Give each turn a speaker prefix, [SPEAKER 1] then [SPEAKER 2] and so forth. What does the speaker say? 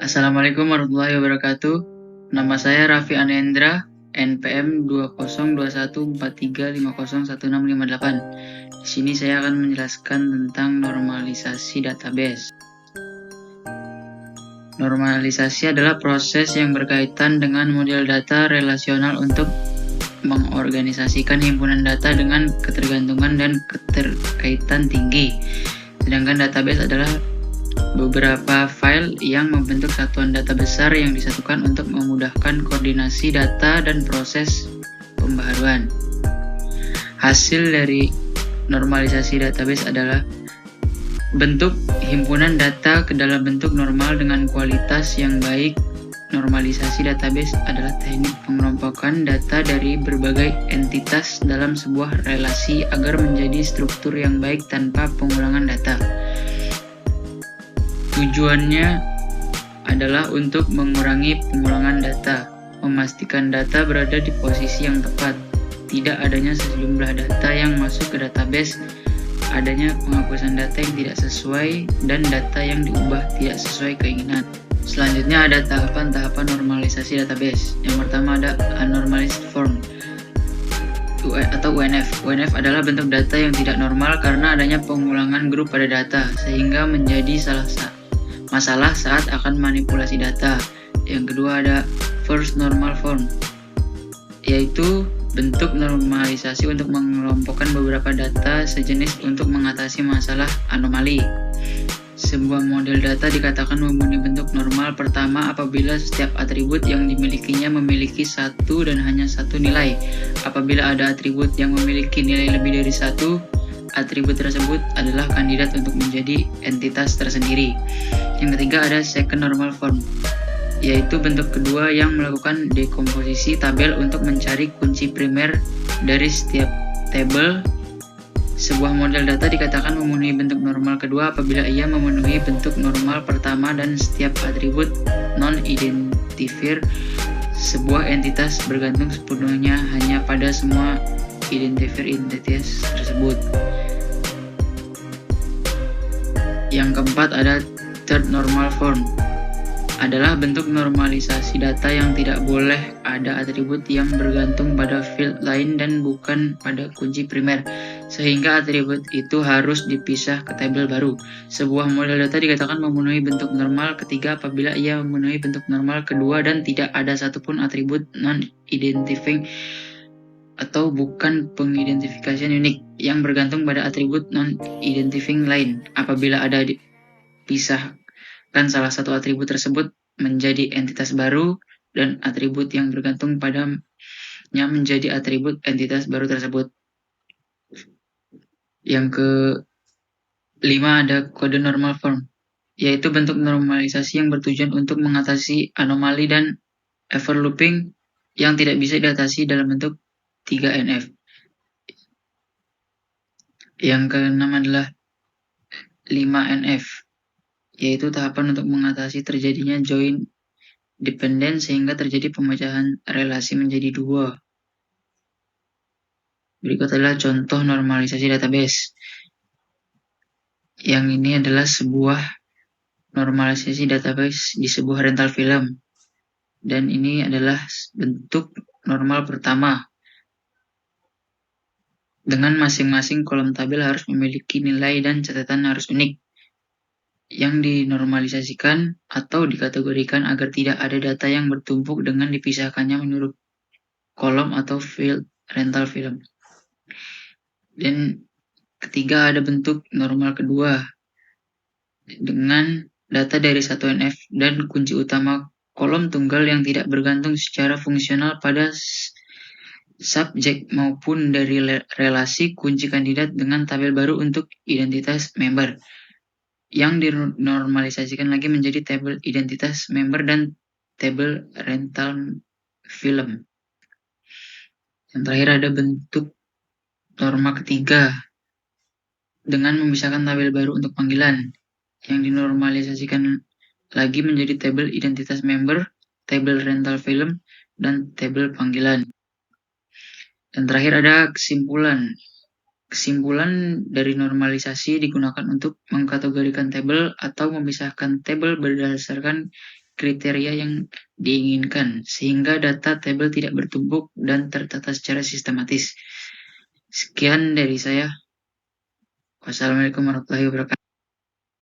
[SPEAKER 1] Assalamualaikum warahmatullahi wabarakatuh. Nama saya Raffi Anendra, NPM 202143501658. Di sini saya akan menjelaskan tentang normalisasi database. Normalisasi adalah proses yang berkaitan dengan model data relasional untuk mengorganisasikan himpunan data dengan ketergantungan dan keterkaitan tinggi. Sedangkan database adalah beberapa file yang membentuk satuan data besar yang disatukan untuk memudahkan koordinasi data dan proses pembaharuan. Hasil dari normalisasi database adalah bentuk himpunan data ke dalam bentuk normal dengan kualitas yang baik. Normalisasi database adalah teknik pengelompokan data dari berbagai entitas dalam sebuah relasi agar menjadi struktur yang baik tanpa pengulangan data. Tujuannya adalah untuk mengurangi pengulangan data, memastikan data berada di posisi yang tepat, tidak adanya sejumlah data yang masuk ke database, adanya penghapusan data yang tidak sesuai, dan data yang diubah tidak sesuai keinginan. Selanjutnya ada tahapan-tahapan normalisasi database. Yang pertama ada Unnormalized Form atau UNF. UNF adalah bentuk data yang tidak normal karena adanya pengulangan grup pada data, sehingga menjadi masalah saat akan manipulasi data. Yang kedua ada First Normal Form, yaitu bentuk normalisasi untuk mengelompokkan beberapa data sejenis untuk mengatasi masalah anomali. Sebuah model data dikatakan memenuhi bentuk normal pertama apabila setiap atribut yang dimilikinya memiliki satu dan hanya satu nilai. Apabila ada atribut yang memiliki nilai lebih dari satu, atribut tersebut adalah kandidat untuk menjadi entitas tersendiri. Yang ketiga ada Second Normal Form, yaitu bentuk kedua yang melakukan dekomposisi tabel untuk mencari kunci primer dari setiap tabel. Sebuah model data dikatakan memenuhi bentuk normal kedua apabila ia memenuhi bentuk normal pertama dan setiap atribut non-identifier sebuah entitas bergantung sepenuhnya hanya pada semua identifier entitas tersebut. Yang keempat ada Third Normal Form, adalah bentuk normalisasi data yang tidak boleh ada atribut yang bergantung pada field lain dan bukan pada kunci primer, sehingga atribut itu harus dipisah ke tabel baru. Sebuah model data dikatakan memenuhi bentuk normal ketiga apabila ia memenuhi bentuk normal kedua dan tidak ada satupun atribut non-identifying atau bukan pengidentifikasian unik yang bergantung pada atribut non-identifying lain. Apabila ada pisahkan salah satu atribut tersebut menjadi entitas baru dan atribut yang bergantung padanya menjadi atribut entitas baru tersebut. Yang kelima ada Kode Normal Form, yaitu bentuk normalisasi yang bertujuan untuk mengatasi anomali dan overlooping yang tidak bisa diatasi dalam bentuk 3NF. Yang keenam adalah 5NF, yaitu tahapan untuk mengatasi terjadinya join dependence sehingga terjadi pemecahan relasi menjadi dua. Berikut adalah contoh normalisasi database. Yang ini adalah sebuah normalisasi database di sebuah rental film. Dan ini adalah bentuk normal pertama. Dengan masing-masing kolom tabel harus memiliki nilai dan catatan harus unik, yang dinormalisasikan atau dikategorikan agar tidak ada data yang bertumpuk dengan dipisahkannya menurut kolom atau field rental film. Dan ketiga ada bentuk normal kedua dengan data dari 1NF dan kunci utama kolom tunggal yang tidak bergantung secara fungsional pada subjek maupun dari relasi kunci kandidat dengan tabel baru untuk identitas member, yang dinormalisasikan lagi menjadi tabel identitas member dan tabel rental film. Yang terakhir ada bentuk norma ketiga dengan memisahkan tabel baru untuk panggilan, yang dinormalisasikan lagi menjadi tabel identitas member, tabel rental film, dan tabel panggilan. Dan terakhir ada kesimpulan. Kesimpulan dari normalisasi digunakan untuk mengkategorikan tabel atau memisahkan tabel berdasarkan kriteria yang diinginkan, sehingga data tabel tidak bertumpuk dan tertata secara sistematis. Sekian dari saya. Wassalamualaikum warahmatullahi wabarakatuh.